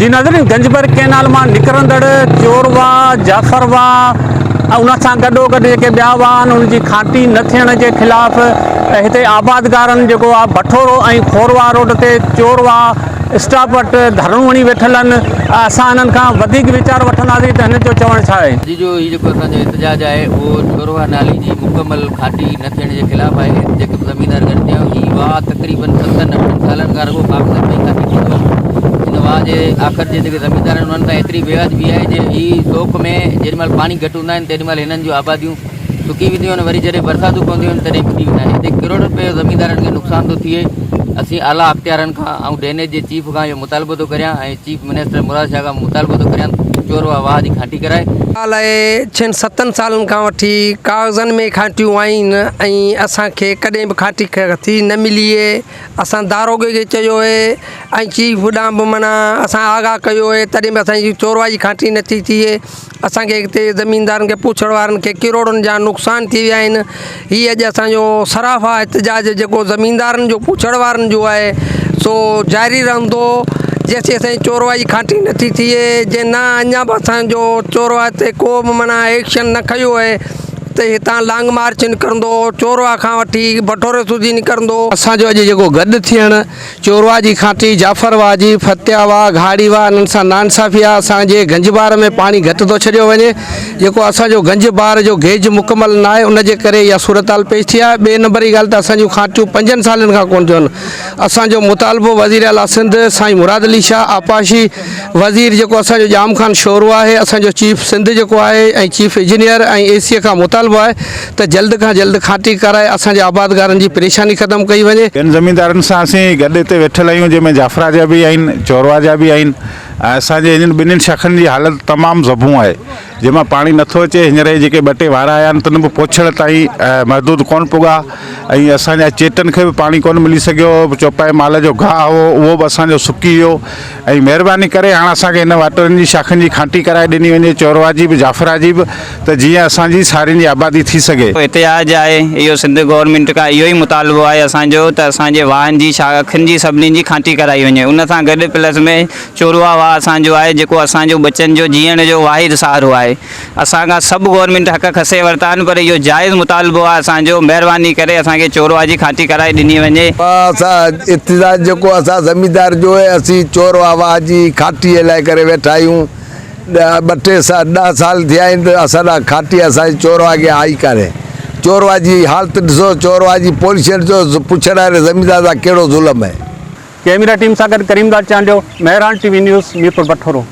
जी नाज़रीन, गंजबर कैनाल में निकरंदड़ चोरवा जाफरवा उन सां गॾोगॾु जेके ॿिया हुआ उनकी खाटी न थियण के ख़िलाफ़ हिते आबादगारनि जेको आहे भठोरो ऐं खोरवा रोड ते चोरवा स्टाफ वटि धरणियूं हणी वेठल आहिनि। असां हिननि खां वधीक वीचार वठंदासीं त हिन जो चवणु छा आहे। जी जो ही जेको असांजो एहतजाज आहे उहो चोरवा नाली जी मुकमल खाटी न थियण जे ख़िलाफ़ आहे। जेके ज़मीनदार गॾु थिया ही वाह तक़रीबन 7-8 सालनि खां रुॻो काग़ज़नि में खाती थींदो आहे। हिन वाह जे आख़िर जे जेके ज़मीनदार आहिनि उन्हनि तां एतिरी बेवाजिबी आहे जे ही शौक़ में जेॾीमहिल पाणी घटि हूंदा आहिनि तेॾीमहिल हिननि जूं आबादियूं सुकी वेंदियूं आहिनि। वरी जॾहिं बरसातूं पवंदियूं आहिनि तॾहिं ॿुॾी वेंदा आहिनि। हिते करोड़ रुपए जो ज़मीनदारनि खे नुक़सानु थो थिए। असीं आला अख़्तियारनि खां ऐं ड्रेनेज जे चीफ खां इहो मुतालबो थो करियां ऐं चीफ मिनिस्टर मुराद शाह खां मुतालबो थो करियां चोरवा वाह जी खाटी कराए। हाल आहे 6-7 सालनि खां वठी काग़ज़नि में खाटियूं आहिनि ऐं असांखे कॾहिं बि खाटी थी न मिली आहे। असां दारोगे खे चयो आहे ऐं चीफ ॾांहुं बि माना असां आगाह कयो आहे, तॾहिं बि असांजी चोरवा जी खाटी नथी थिए। असांखे हिते ज़मीनदारनि खे पुछड़ वारनि खे किरोड़नि जा नुक़सान थी विया आहिनि। हीअ अॼु असांजो सराफ़ा एहतजाज जेको ज़मीनदारनि जो पुछड़ वारनि जो आहे सो जारी रहंदो जेसिं असांजी चोरवा जी खाटी नथी थिए। जे न अञा बि असांजो चोरवा ते को बि माना एक्शन न खयो आहे त हितां लॉन्ग मार्च निकिरंदो, चोरवा खां वठी भठोरे सूधी निकिरंदो। असांजो अॼु जेको गॾु थियणु चोरवा जी खाटी जाफरवा जी फतियावा घाड़ीवा इन्हनि सां नाइंसाफ़ी आहे। असांजे गंजबार में पाणी घटि थो छॾियो वञे। जेको असांजो गंजबार जो गेज मुकमल न आहे उनजे करे इहा सूरत हाल पेश थी आहे। ॿिए नंबर जी ॻाल्हि त असांजूं खाटियूं 5 सालनि खां कोन थियूं आहिनि। असांजो मुतालबो वज़ीर आला सिंध साईं मुराद अली शाह आपाशी वज़ीर जेको असांजो जाम खान शोरो आहे, असांजो चीफ सिंध जेको आहे ऐं चीफ इंजीनियर ऐं एसीअ खां मुतालबो आहे त जल्द खां जल्द खाटी कराए असांजे आबादगारनि जी परेशानी ख़तमु कई वञे। ॿियनि ज़मीनदारनि सां असीं गॾु हिते वेठल आहियूं जंहिंमें जाफरा जा बि आहिनि, चोरवा जा बि आहिनि। असांजे हिननि ॿिन्हिनि शख़्सनि जी हालत तमामु ज़बूं आहे जंहिंमां पाणी नथो अचे। हींअर जेके 2-टे वार आया आहिनि त उन में पोछड़ ताईं महदूद कोन पुॻा ऐं असांजा चेटनि खे बि पाणी कोन मिली सघियो। चौपाए माल जो गाहु हो उहो बि असांजो सुकी वियो। ऐं महिरबानी करे हाणे असांखे हिन वाटरनि जी शाखनि जी खाटी कराए ॾिनी वञे, चोरवा जी बि जाफरा जी बि, त जीअं असांजी सारियुनि जी आबादी थी सघे। एहतजाज आहे इहो सिंध गवर्नमेंट खां इहो ई मुतालबो आहे असांजो त असांजे वाहन जी शाखनि जी सभिनी जी खाटी कराई वञे। उन सां गॾु प्लस में चोरवा वाह असांजो आहे जेको असांजो बचनि जो जीअण जो वाहिद सहारो आहे। असांखां सभु गवर्नमेंट हक़ खसे वरिता आहिनि पर इहो जाइज़ मुतालबो आहे असांजो। महिरबानी करे असांखे चोरवा जी खाटी कराए ॾिनी वञे। असां एहतजाज जेको असां ज़मीनदार जो आहे असीं चोरवा वाह जी खाटीअ लाइ करे वेठा आहियूं। 10 साल थिया आहिनि त असां खाटी असांजी चोरवा खे आई करे। चोरवा जी हालत ॾिसो, चोरवा जी पॉलिसी ॾिसो, पुछड़ वारे ज़मीनदार सां कहिड़ो ज़ुल्म आहे। कैमरा टीम सां गॾु करीमदास चांडियो, मेहरान टीवी न्यूज़ मीरपुर भठोरो।